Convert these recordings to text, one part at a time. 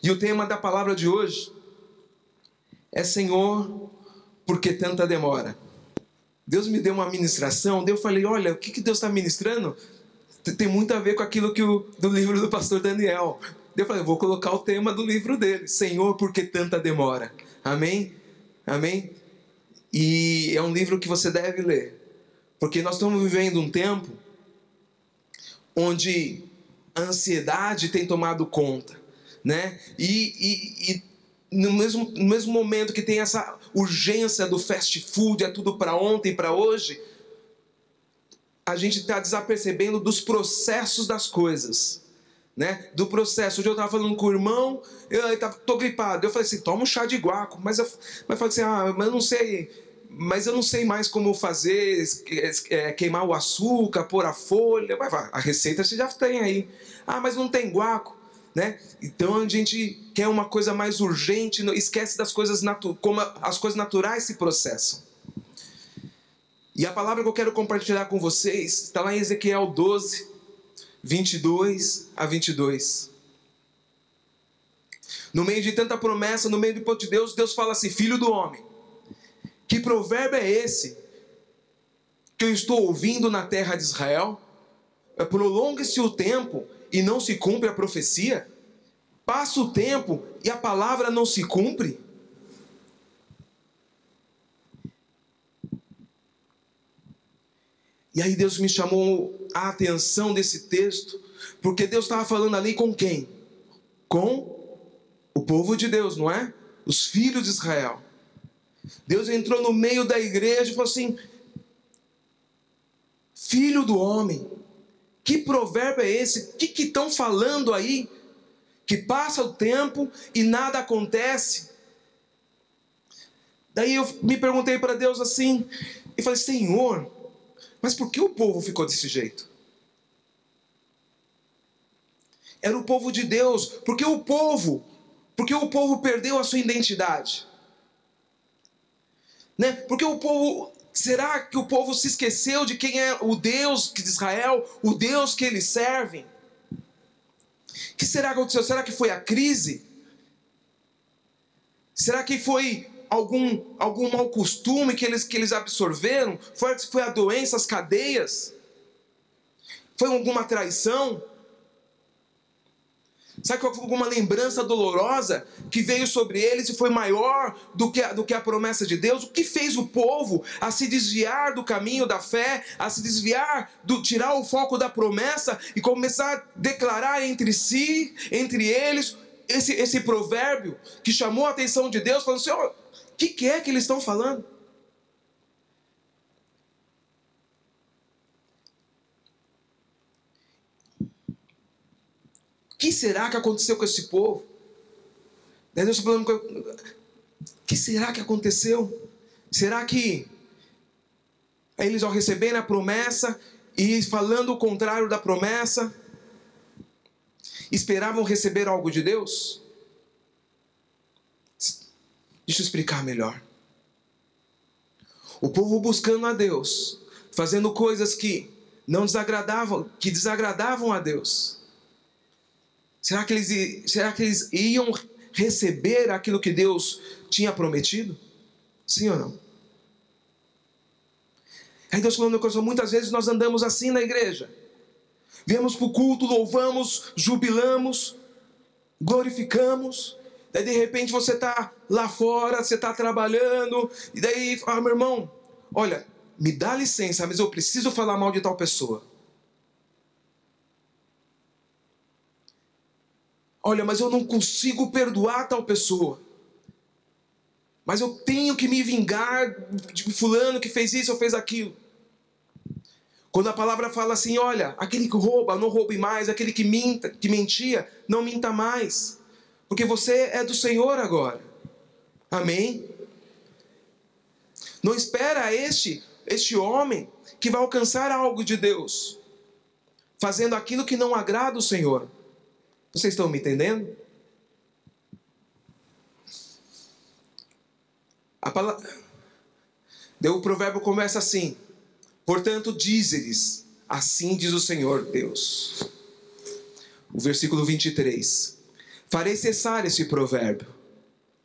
E o tema da palavra de hoje é: Senhor, por que tanta demora? Deus me deu uma ministração, daí eu falei, olha, o que Deus está ministrando tem muito a ver com aquilo do livro do pastor Daniel. Daí eu falei, vou colocar o tema do livro dele: Senhor, por que tanta demora? Amém? Amém? E é um livro que você deve ler, porque nós estamos vivendo um tempo onde a ansiedade tem tomado conta, né? E no mesmo momento que tem essa urgência do fast food, é tudo para ontem, para hoje, a gente está desapercebendo dos processos das coisas, né? Do processo. Hoje eu estava falando com o irmão, estou gripado. Eu falei assim, toma um chá de guaco. Mas eu falei assim, mas eu não sei mais como fazer, queimar o açúcar, pôr a folha. A receita você já tem aí. Mas não tem guaco, né? Então a gente quer uma coisa mais urgente, esquece das coisas como as coisas naturais se processam. E a palavra que eu quero compartilhar com vocês está lá em Ezequiel 12, 22 a 22. No meio de tanta promessa, no meio do poder de Deus, Deus fala assim: filho do homem, que provérbio é esse que eu estou ouvindo na terra de Israel? Prolongue-se o tempo e não se cumpre a profecia? Passa o tempo e a palavra não se cumpre? E aí Deus me chamou a atenção desse texto, porque Deus estava falando ali com quem? Com o povo de Deus, não é? Os filhos de Israel. Deus entrou no meio da igreja e falou assim: filho do homem, que provérbio é esse? O que estão falando aí? Que passa o tempo e nada acontece. Daí eu me perguntei para Deus assim, e falei: Senhor, mas por que o povo ficou desse jeito? Era o povo de Deus. Porque o povo perdeu a sua identidade, né? Porque o povo, será que o povo se esqueceu de quem é o Deus de Israel, o Deus que eles servem? O que será que aconteceu? Será que foi a crise? Será que foi algum mau costume que eles absorveram? Foi a doença, as cadeias? Foi alguma traição? Sabe que foi alguma lembrança dolorosa que veio sobre eles e foi maior do que a promessa de Deus? O que fez o povo a se desviar do caminho da fé, a se desviar, tirar o foco da promessa e começar a declarar entre si, entre eles, esse provérbio que chamou a atenção de Deus, falando: Senhor, o que é que eles estão falando? O que será que aconteceu com esse povo? Daí Deus está falando: o que será que aconteceu? Será que eles, ao receberem a promessa e falando o contrário da promessa, esperavam receber algo de Deus? Deixa eu explicar melhor. O povo buscando a Deus, fazendo coisas que desagradavam a Deus. Será que eles iam receber aquilo que Deus tinha prometido? Sim ou não? Aí Deus falou no meu coração: muitas vezes nós andamos assim na igreja. Viemos para o culto, louvamos, jubilamos, glorificamos. Daí de repente você está lá fora, você está trabalhando, e daí, meu irmão, olha, me dá licença, mas eu preciso falar mal de tal pessoa. Olha, mas eu não consigo perdoar tal pessoa. Mas eu tenho que me vingar de fulano que fez isso ou fez aquilo. Quando a palavra fala assim: olha, aquele que rouba, não roube mais. Aquele que mentia, não minta mais. Porque você é do Senhor agora. Amém? Não espera este homem que vai alcançar algo de Deus fazendo aquilo que não agrada o Senhor. Vocês estão me entendendo? O provérbio começa assim: portanto, dize-lhes, assim diz o Senhor Deus. O versículo 23. Farei cessar esse provérbio.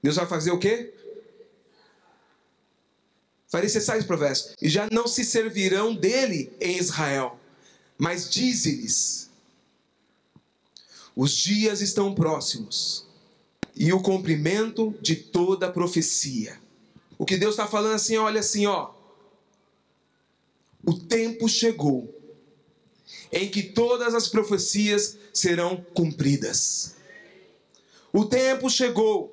Deus vai fazer o quê? Farei cessar esse provérbio. E já não se servirão dele em Israel. Mas dize-lhes: os dias estão próximos, e o cumprimento de toda profecia. O que Deus está falando assim, olha assim, ó. O tempo chegou em que todas as profecias serão cumpridas. O tempo chegou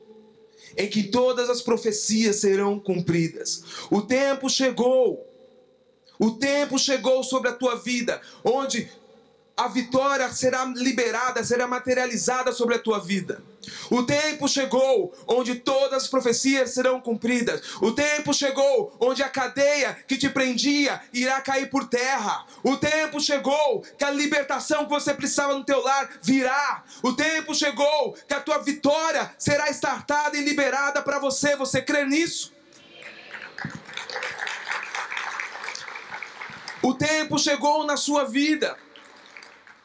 em que todas as profecias serão cumpridas. O tempo chegou sobre a tua vida, onde a vitória será liberada, será materializada sobre a tua vida. O tempo chegou onde todas as profecias serão cumpridas. O tempo chegou onde a cadeia que te prendia irá cair por terra. O tempo chegou que a libertação que você precisava no teu lar virá. O tempo chegou que a tua vitória será estartada e liberada para você. Você crê nisso? O tempo chegou na sua vida.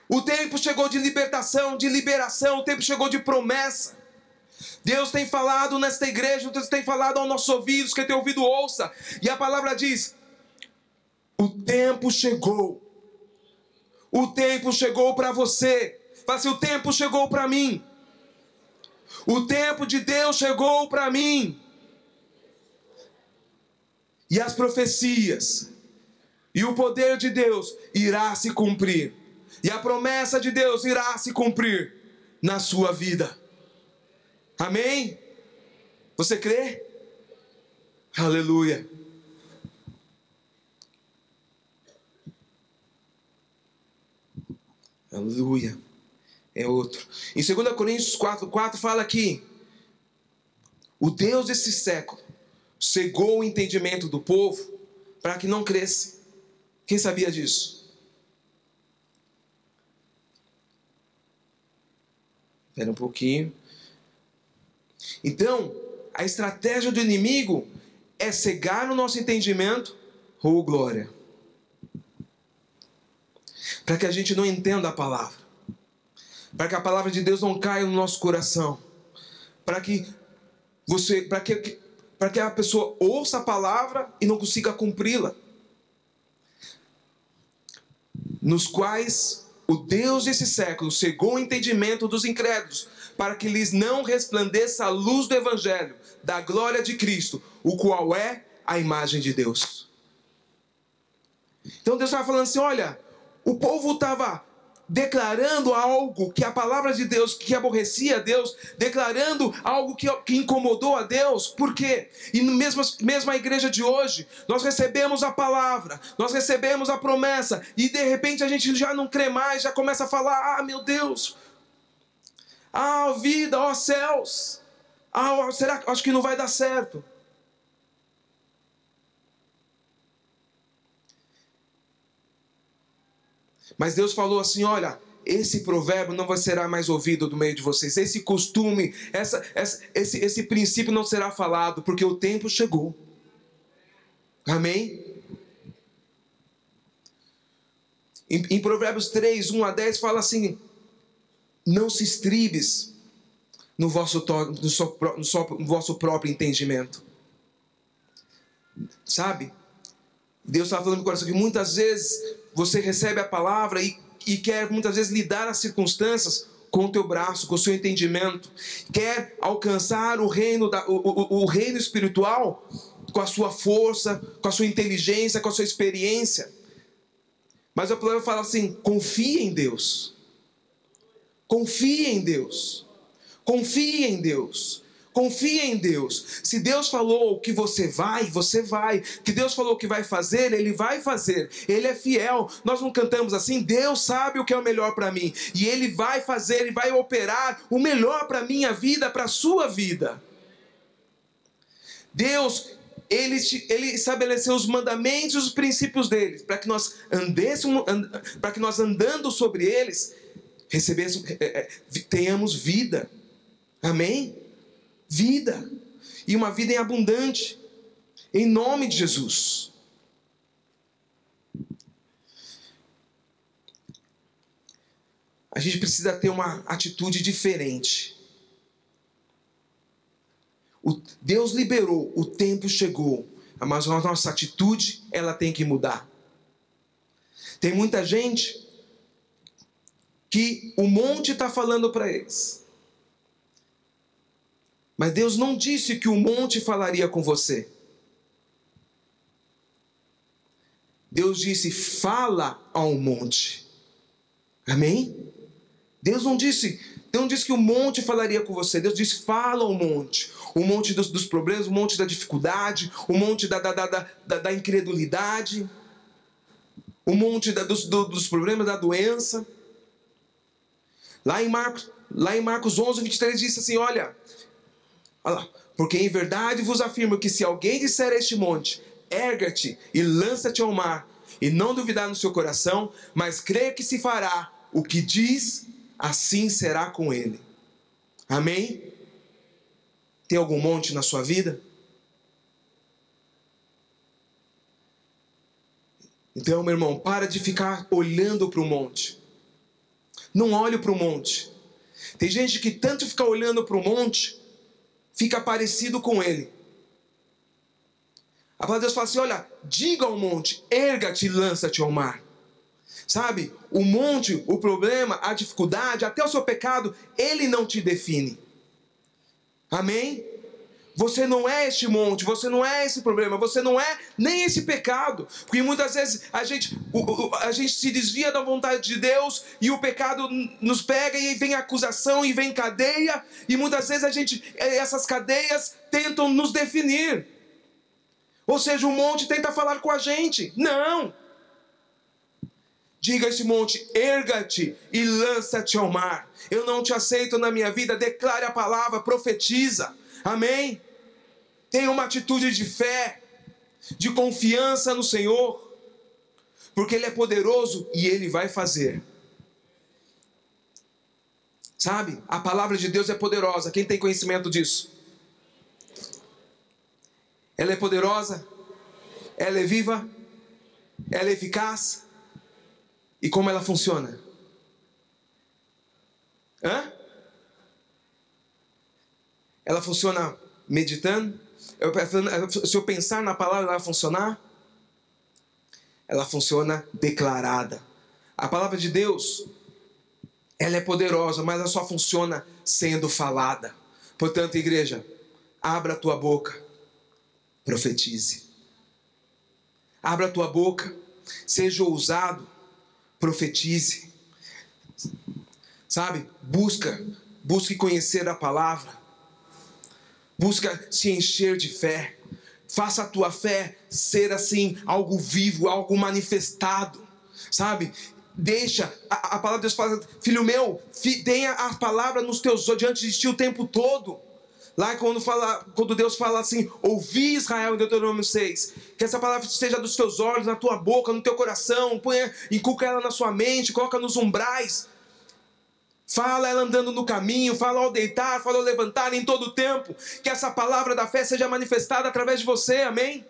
O tempo chegou de libertação, de liberação. O tempo chegou de promessa. Deus tem falado nesta igreja, Deus tem falado aos nossos ouvidos, quem tem ouvido ouça. E a palavra diz: o tempo chegou. O tempo chegou para você. Fala assim: o tempo chegou para mim. O tempo de Deus chegou para mim. E as profecias e o poder de Deus irá se cumprir. E a promessa de Deus irá se cumprir na sua vida. Amém? Você crê? Aleluia. Aleluia. É outro. Em 2 Coríntios 4:4 fala que o Deus desse século cegou o entendimento do povo para que não cresça. Quem sabia disso? Espera um pouquinho. Então, a estratégia do inimigo é cegar o nosso entendimento, ou glória, para que a gente não entenda a palavra, para que a palavra de Deus não caia no nosso coração, para que a pessoa ouça a palavra e não consiga cumpri-la, nos quais o Deus desse século cegou o entendimento dos incrédulos, para que lhes não resplandeça a luz do Evangelho, da glória de Cristo, o qual é a imagem de Deus. Então Deus estava falando assim, olha, o povo estava declarando algo que a palavra de Deus, que aborrecia a Deus, declarando algo que incomodou a Deus. Por quê? E mesmo a igreja de hoje, nós recebemos a palavra, nós recebemos a promessa, e de repente a gente já não crê mais, já começa a falar, meu Deus, vida, céus, será que acho que não vai dar certo? Mas Deus falou assim, olha, esse provérbio não será mais ouvido do meio de vocês. Esse costume, esse princípio não será falado, porque o tempo chegou. Amém? Em Provérbios 3, 1-10 fala assim, não se estribes no vosso próprio entendimento. Sabe? Deus está falando no coração que muitas vezes você recebe a palavra e quer muitas vezes lidar as circunstâncias com o teu braço, com o seu entendimento. Quer alcançar o reino espiritual com a sua força, com a sua inteligência, com a sua experiência. Mas a palavra fala assim, confia em Deus. Confia em Deus. Confia em Deus. Confia em Deus. Se Deus falou que você vai, você vai. Que Deus falou que vai fazer, Ele vai fazer. Ele é fiel. Nós não cantamos assim, Deus sabe o que é o melhor para mim. E Ele vai fazer, Ele vai operar o melhor para a minha vida, para a sua vida. Deus, Ele estabeleceu os mandamentos e os princípios dele, para que nós andando sobre eles, tenhamos vida. Amém? Vida, e uma vida em abundante, em nome de Jesus. A gente precisa ter uma atitude diferente. Deus liberou, o tempo chegou, mas a nossa atitude, ela tem que mudar. Tem muita gente que o monte está falando para eles. Mas Deus não disse que o monte falaria com você. Deus disse, fala ao monte. Amém? Deus não disse que o monte falaria com você. Deus disse, fala ao monte. O monte dos problemas, o monte da dificuldade, o monte da incredulidade, o monte dos problemas da doença. Lá em Marcos 11, 23 diz assim, olha lá, porque em verdade vos afirmo que se alguém disser a este monte, erga-te e lança-te ao mar, e não duvidar no seu coração, mas crê que se fará o que diz, assim será com ele. Amém? Tem algum monte na sua vida? Então, meu irmão, para de ficar olhando para o monte. Não olhe para o monte. Tem gente que tanto fica olhando para o monte, fica parecido com ele. A palavra de Deus fala assim, olha, diga ao monte, erga-te e lança-te ao mar. Sabe, o monte, o problema, a dificuldade, até o seu pecado, ele não te define. Amém? Você não é este monte, você não é esse problema, você não é nem esse pecado. Porque muitas vezes a gente se desvia da vontade de Deus e o pecado nos pega e vem acusação e vem cadeia. E muitas vezes essas cadeias tentam nos definir. Ou seja, o monte tenta falar com a gente. Não! Diga a esse monte, erga-te e lança-te ao mar. Eu não te aceito na minha vida, declare a palavra, profetiza. Amém? Tenha uma atitude de fé, de confiança no Senhor, porque Ele é poderoso e Ele vai fazer. Sabe? A palavra de Deus é poderosa. Quem tem conhecimento disso? Ela é poderosa, ela é viva, ela é eficaz. E como ela funciona? Ela funciona meditando? Se eu pensar na palavra, ela vai funcionar? Ela funciona declarada. A palavra de Deus, ela é poderosa, mas ela só funciona sendo falada. Portanto, igreja, abra a tua boca, profetize. Abra a tua boca, seja ousado, profetize. Sabe? Busque conhecer a palavra. Busca se encher de fé. Faça a tua fé ser assim, algo vivo, algo manifestado. Sabe? Deixa, a palavra de Deus fala, filho meu, tenha a palavra nos teus olhos, diante de ti o tempo todo. Lá quando Deus fala assim, ouvi Israel em Deuteronômio 6, que essa palavra esteja dos teus olhos, na tua boca, no teu coração, inculca ela na sua mente, coloca nos umbrais. Fala ela andando no caminho, fala ao deitar, fala ao levantar em todo o tempo. Que essa palavra da fé seja manifestada através de você, amém?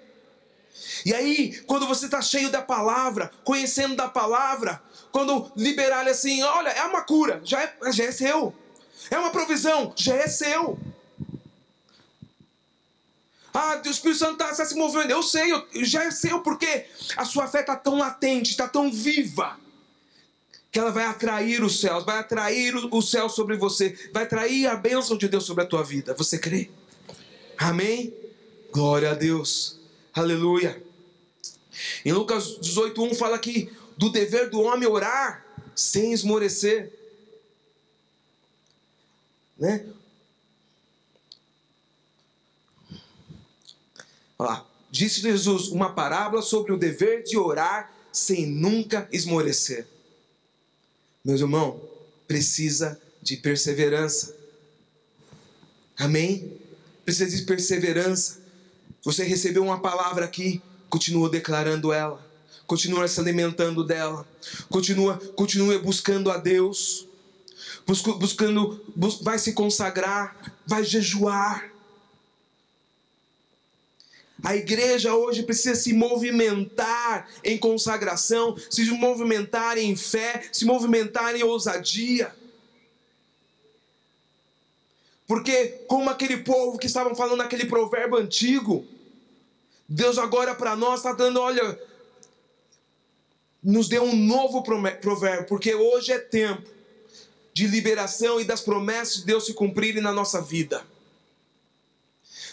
E aí, quando você está cheio da palavra, conhecendo da palavra, quando liberar assim, olha, é uma cura, já é seu. É uma provisão, já é seu. Ah, o Espírito Santo está se movendo, eu sei, já é seu, porque a sua fé está tão latente, está tão viva, que ela vai atrair os céus, vai atrair o céu sobre você, vai atrair a bênção de Deus sobre a tua vida. Você crê? Amém? Glória a Deus. Aleluia. Em Lucas 18:1 fala aqui do dever do homem orar sem esmorecer. Né? Olha lá. Disse Jesus uma parábola sobre o dever de orar sem nunca esmorecer. Meus irmãos, precisa de perseverança. Amém? Precisa de perseverança. Você recebeu uma palavra aqui, continua declarando ela. Continua se alimentando dela. Continue buscando a Deus. Vai se consagrar, vai jejuar. A igreja hoje precisa se movimentar em consagração, se movimentar em fé, se movimentar em ousadia. Porque como aquele povo que estavam falando naquele provérbio antigo, Deus agora para nós está dando, olha, nos deu um novo provérbio, porque hoje é tempo de liberação e das promessas de Deus se cumprirem na nossa vida.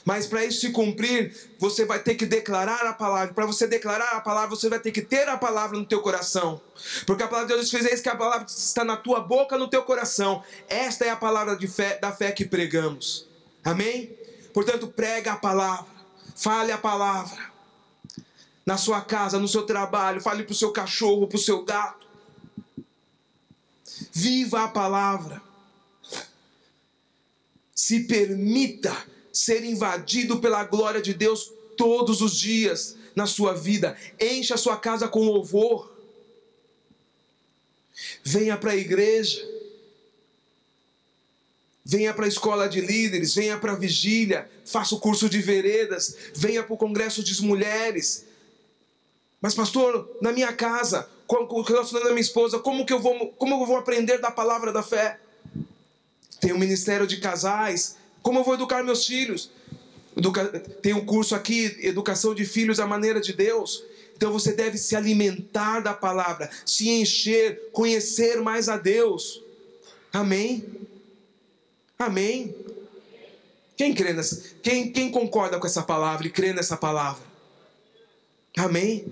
Mas para isso se cumprir, você vai ter que declarar a palavra. Para você declarar a palavra, você vai ter que ter a palavra no teu coração. Porque a palavra de Deus fez isso, que a palavra está na tua boca, no teu coração. Esta é a palavra de fé, da fé que pregamos. Amém? Portanto, prega a palavra. Fale a palavra. Na sua casa, no seu trabalho. Fale para o seu cachorro, para o seu gato. Viva a palavra. Se permita ser invadido pela glória de Deus todos os dias na sua vida. Encha a sua casa com louvor. Venha para a igreja. Venha para a escola de líderes. Venha para a vigília. Faça o curso de veredas. Venha para o congresso de mulheres. Mas pastor, na minha casa, relacionando a minha esposa, como eu vou aprender da palavra da fé? Tem um ministério de casais. Como eu vou educar meus filhos? Tem um curso aqui, Educação de Filhos à Maneira de Deus. Então você deve se alimentar da palavra, se encher, conhecer mais a Deus. Amém? Amém? Quem crê nessa? Quem concorda com essa palavra e crê nessa palavra? Amém?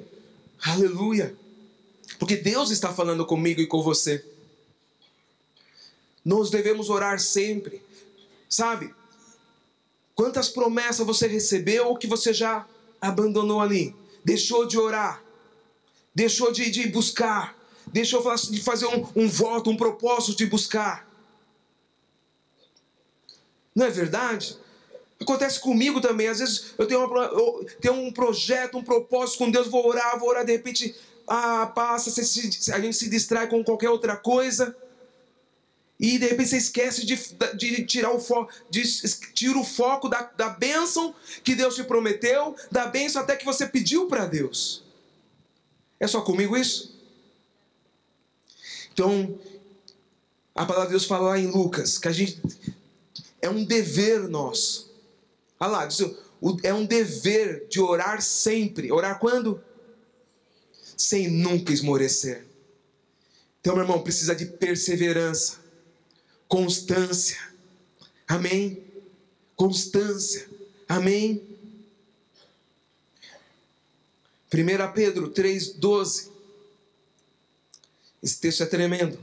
Aleluia! Porque Deus está falando comigo e com você. Nós devemos orar sempre. Sabe? Quantas promessas você recebeu ou que você já abandonou ali? Deixou de orar. Deixou de buscar. Deixou de fazer um voto, um propósito de buscar. Não é verdade? Acontece comigo também. Às vezes eu tenho um projeto, um propósito com Deus. Vou orar, de repente passa, a gente se distrai com qualquer outra coisa. E de repente você esquece de tirar o foco, tira o foco da bênção que Deus te prometeu, da bênção até que você pediu para Deus. É só comigo isso? Então, a palavra de Deus fala lá em Lucas, que é um dever nosso. Olha lá, é um dever de orar sempre. Orar quando? Sem nunca esmorecer. Então, meu irmão, precisa de perseverança. Constância. Amém? Constância. Amém? 1 Pedro 3,12. Esse texto é tremendo.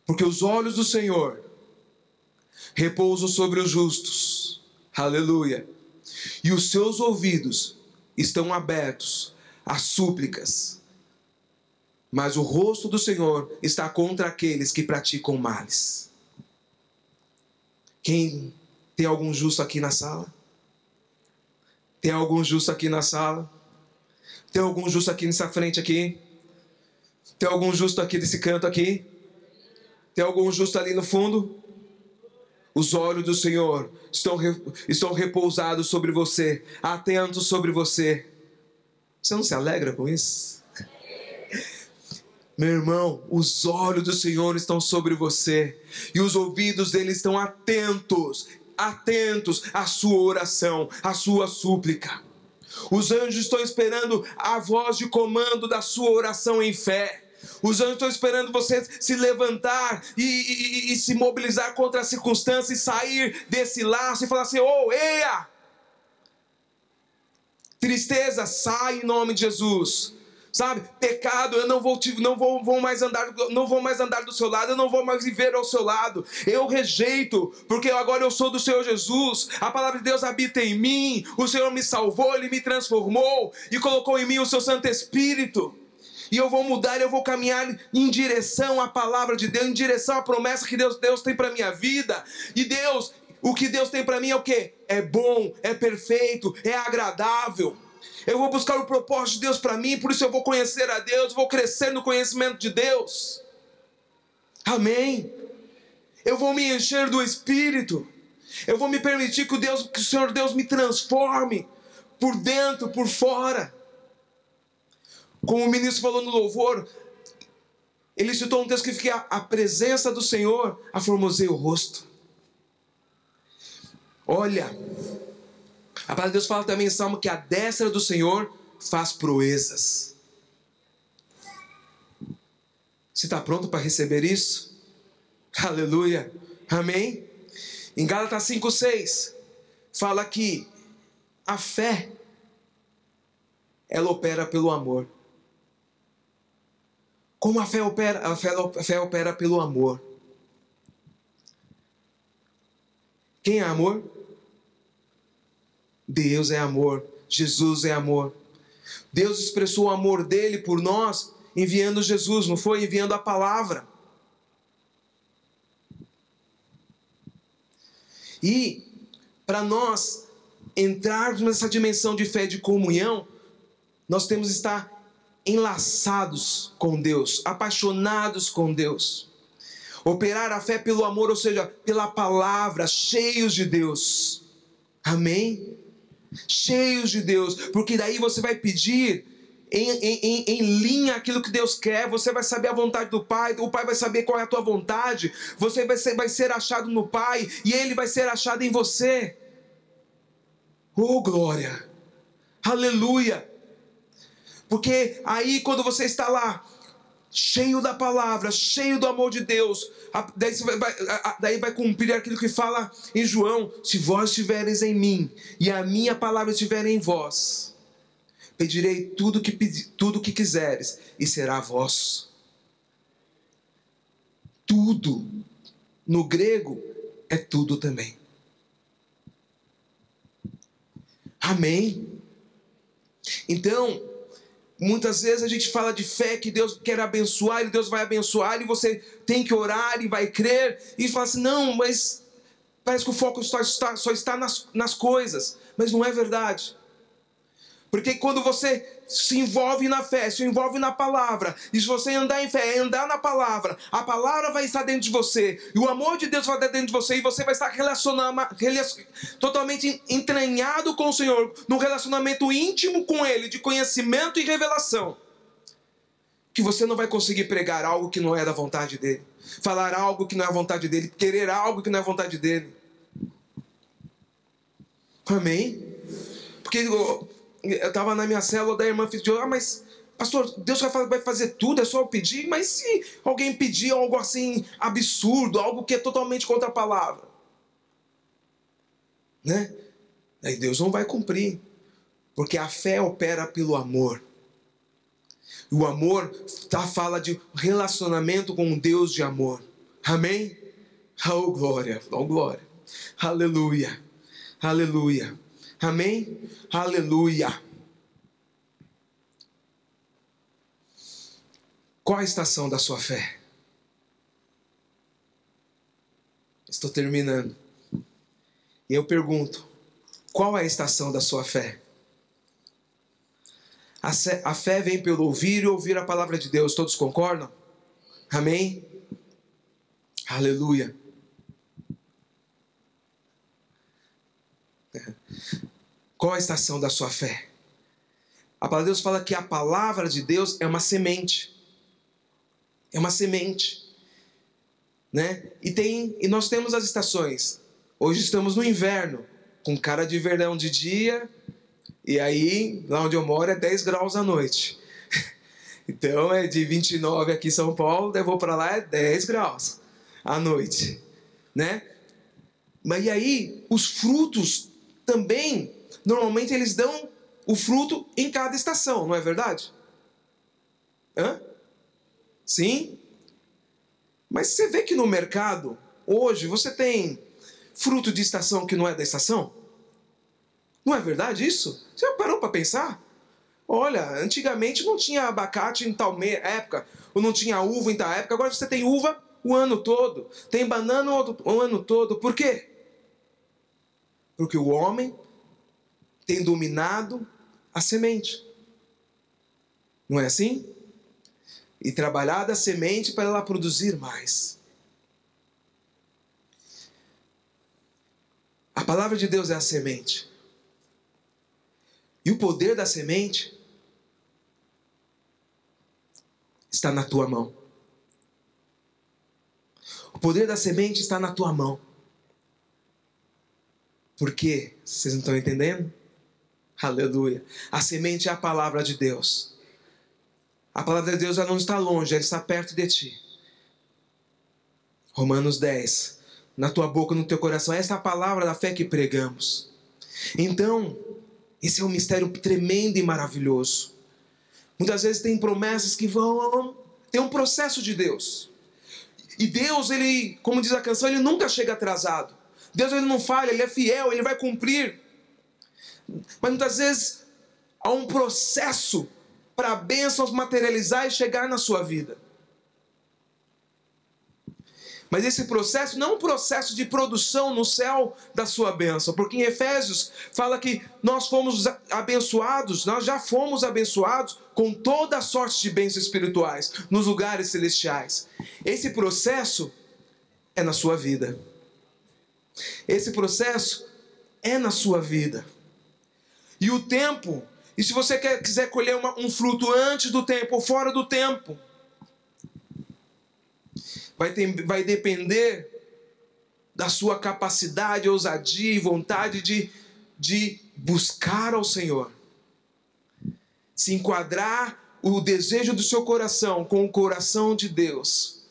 Porque os olhos do Senhor repousam sobre os justos. Aleluia. E os seus ouvidos estão abertos às súplicas. Mas o rosto do Senhor está contra aqueles que praticam males. Quem tem algum justo aqui na sala? Tem algum justo aqui na sala? Tem algum justo aqui nessa frente aqui? Tem algum justo aqui desse canto aqui? Tem algum justo ali no fundo? Os olhos do Senhor estão repousados sobre você, atentos sobre você. Você não se alegra com isso? Meu irmão, os olhos do Senhor estão sobre você e os ouvidos dele estão atentos à sua oração, à sua súplica. Os anjos estão esperando a voz de comando da sua oração em fé. Os anjos estão esperando você se levantar e se mobilizar contra a circunstância e sair desse laço e falar assim: oh, eia! Tristeza, sai em nome de Jesus. Sabe, pecado, eu não vou mais andar do seu lado, eu não vou mais viver ao seu lado. Eu rejeito, porque agora eu sou do Senhor Jesus. A palavra de Deus habita em mim. O Senhor me salvou, Ele me transformou e colocou em mim o seu Santo Espírito. E eu vou mudar, eu vou caminhar em direção à palavra de Deus, em direção à promessa que Deus tem para a minha vida. E Deus, o que Deus tem para mim é o quê? É bom, é perfeito, é agradável. Eu vou buscar o propósito de Deus para mim, por isso eu vou conhecer a Deus, vou crescer no conhecimento de Deus. Amém? Eu vou me encher do Espírito. Eu vou me permitir que o Senhor Deus me transforme por dentro, por fora. Como o ministro falou no louvor, Ele citou um texto que fica: a presença do Senhor aformoseia o rosto. Olha, a palavra de Deus fala também em Salmo que a destra do Senhor faz proezas. Você está pronto para receber isso? Aleluia, amém? Em Gálatas 5:6 fala que a fé, ela opera pelo amor. Como a fé opera? A fé opera pelo amor. Quem é amor? Deus é amor. Jesus é amor. Deus expressou o amor dele por nós enviando Jesus, não foi? Enviando a palavra. E para nós entrarmos nessa dimensão de fé, de comunhão, nós temos que estar enlaçados com Deus, apaixonados com Deus. Operar a fé pelo amor, ou seja, pela palavra, cheios de Deus. Amém? Cheios de Deus, porque daí você vai pedir em linha aquilo que Deus quer. Você vai saber a vontade do Pai, o Pai vai saber qual é a tua vontade. Você vai ser achado no Pai e Ele vai ser achado em você. Oh, glória! Aleluia! Porque aí quando você está lá, cheio da palavra, cheio do amor de Deus, daí vai cumprir aquilo que fala em João: se vós estivereis em mim e a minha palavra estiver em vós, pedirei tudo que quiseres e será vosso. Tudo, no grego, é tudo também. Amém? Então, muitas vezes a gente fala de fé, que Deus quer abençoar, e Deus vai abençoar, e você tem que orar e vai crer, e fala assim: não, mas parece que o foco só está nas coisas. Mas não é verdade. Porque quando você se envolve na fé, se envolve na palavra, e se você andar em fé, andar na palavra, a palavra vai estar dentro de você, e o amor de Deus vai estar dentro de você, e você vai estar totalmente entranhado com o Senhor, num relacionamento íntimo com Ele, de conhecimento e revelação, que você não vai conseguir pregar algo que não é da vontade dEle, falar algo que não é a vontade dEle, querer algo que não é a vontade dEle. Amém? Porque eu estava na minha célula, da irmã fez: mas pastor, Deus vai fazer tudo, é só eu pedir? Mas se alguém pedir algo assim absurdo, algo que é totalmente contra a palavra, né? Aí Deus não vai cumprir, porque a fé opera pelo amor. E o amor fala de relacionamento com um Deus de amor. Amém? Oh glória, oh glória, aleluia, aleluia. Amém? Aleluia. Qual a estação da sua fé? Estou terminando. E eu pergunto: qual é a estação da sua fé? A fé vem pelo ouvir e ouvir a palavra de Deus. Todos concordam? Amém? Aleluia. Qual a estação da sua fé? A palavra de Deus fala que a palavra de Deus é uma semente. É uma semente, né? E nós temos as estações. Hoje estamos no inverno, com cara de verão de dia, e aí, lá onde eu moro, é 10 graus à noite. Então é de 29 aqui em São Paulo, daí eu vou para lá, é 10 graus à noite, né? Mas e aí, os frutos também, normalmente eles dão o fruto em cada estação, não é verdade? Hã? Sim? Mas você vê que no mercado, hoje, você tem fruto de estação que não é da estação? Não é verdade isso? Você já parou para pensar? Olha, antigamente não tinha abacate em tal época, ou não tinha uva em tal época, agora você tem uva o ano todo, tem banana o ano todo. Por quê? Porque o homem tem dominado a semente. Não é assim? E trabalhado a semente para ela produzir mais. A palavra de Deus é a semente. E o poder da semente está na tua mão. poder da semente está na tua mão. Por quê? Vocês não estão entendendo? Aleluia. A semente é a palavra de Deus. A palavra de Deus ela não está longe, ela está perto de ti. Romanos 10. Na tua boca, no teu coração. Essa é a palavra da fé que pregamos. Então, esse é um mistério tremendo e maravilhoso. Muitas vezes tem promessas que vão... Tem um processo de Deus. E Deus, ele, como diz a canção, ele nunca chega atrasado. Deus, ele não falha, ele é fiel, ele vai cumprir. Mas muitas vezes há um processo para bênçãos materializar e chegar na sua vida. Mas esse processo não é um processo de produção no céu da sua bênção. Porque em Efésios fala que nós fomos abençoados, nós já fomos abençoados com toda a sorte de bênçãos espirituais nos lugares celestiais. Esse processo é na sua vida. Esse processo é na sua vida. E o tempo, e se você quiser colher um fruto antes do tempo ou fora do tempo, vai depender da sua capacidade, ousadia e vontade de buscar ao Senhor. Se enquadrar o desejo do seu coração com o coração de Deus.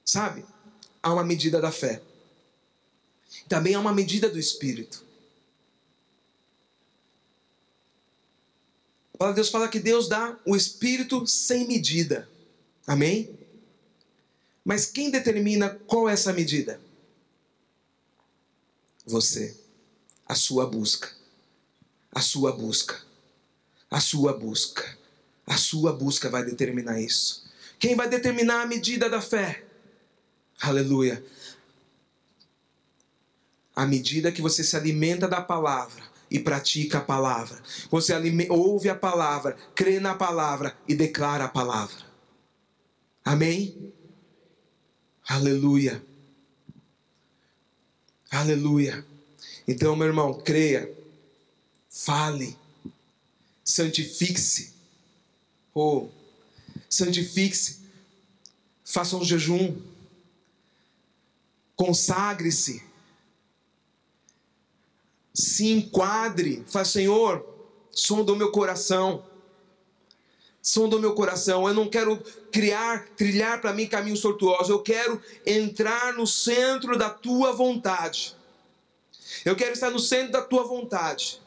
Sabe? Há uma medida da fé. Também há uma medida do Espírito. A palavra de Deus fala que Deus dá o Espírito sem medida. Amém? Mas quem determina qual é essa medida? Você. A sua busca. A sua busca. A sua busca. A sua busca vai determinar isso. Quem vai determinar a medida da fé? Aleluia. À medida que você se alimenta da palavra e pratica a palavra. Você ouve a palavra, crê na palavra e declara a palavra. Amém? Aleluia. Aleluia. Então, meu irmão, creia. Fale. Santifique-se. Santifique-se. Faça um jejum. Consagre-se. Se enquadre. Fala, Senhor, sonda o meu coração. Sonda o meu coração. Eu não quero trilhar para mim caminhos tortuosos. Eu quero entrar no centro da tua vontade. Eu quero estar no centro da tua vontade.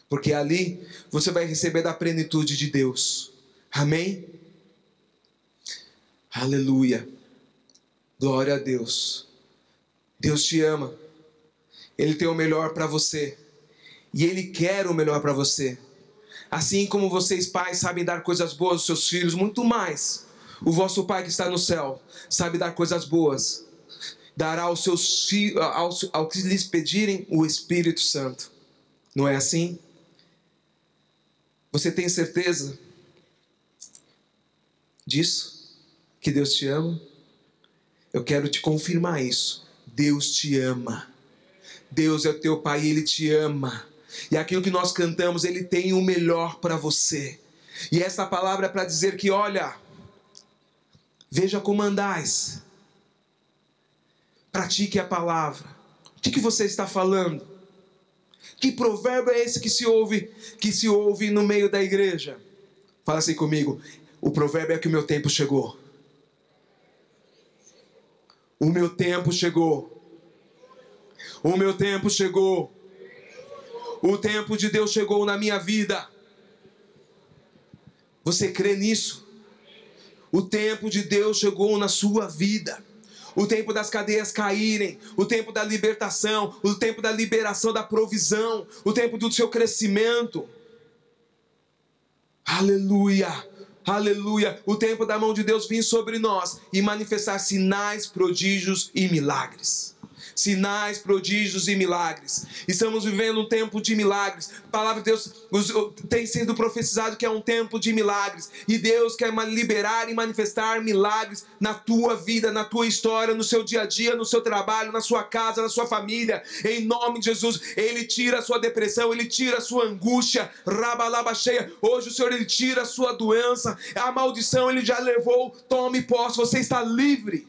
Porque ali você vai receber da plenitude de Deus. Amém? Aleluia. Glória a Deus. Deus te ama. Ele tem o melhor para você. E Ele quer o melhor para você. Assim como vocês pais sabem dar coisas boas aos seus filhos, muito mais. O vosso Pai que está no céu sabe dar coisas boas. Dará aos seus filhos, ao que lhes pedirem, o Espírito Santo. Não é assim? Você tem certeza disso? Que Deus te ama? Eu quero te confirmar isso. Deus te ama. Deus é o teu Pai e Ele te ama. E aquilo que nós cantamos, Ele tem o melhor para você. E essa palavra é para dizer que, olha, veja como andais. Pratique a palavra. O que você está falando? Que provérbio é esse que se ouve no meio da igreja? Fala assim comigo. O provérbio é que o meu tempo chegou. O meu tempo chegou. O meu tempo chegou. O tempo de Deus chegou na minha vida. Você crê nisso? O tempo de Deus chegou na sua vida. O tempo das cadeias caírem. O tempo da libertação. O tempo da liberação da provisão. O tempo do seu crescimento. Aleluia. Aleluia. O tempo da mão de Deus vir sobre nós e manifestar sinais, prodígios e milagres. sinais, prodígios e milagres. Estamos vivendo um tempo de milagres. A palavra de Deus tem sido profetizado que é um tempo de milagres. E Deus quer liberar e manifestar milagres na tua vida, na tua história, no seu dia a dia, no seu trabalho, na sua casa, na sua família. Em nome de Jesus, Ele tira a sua depressão, Ele tira a sua angústia. Rabalabacheia. Hoje o Senhor, Ele tira a sua doença. A maldição Ele já levou. Tome posse. Você está livre.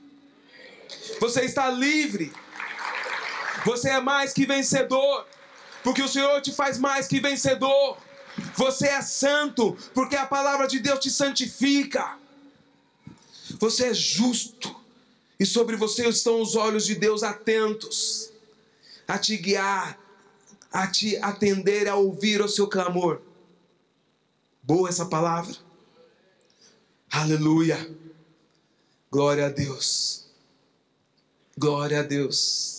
Você está livre. Você é mais que vencedor, porque o Senhor te faz mais que vencedor. Você é santo, porque a palavra de Deus te santifica. Você é justo, e sobre você estão os olhos de Deus atentos a te guiar, a te atender, a ouvir o seu clamor. Boa essa palavra. Aleluia. Glória a Deus. Glória a Deus.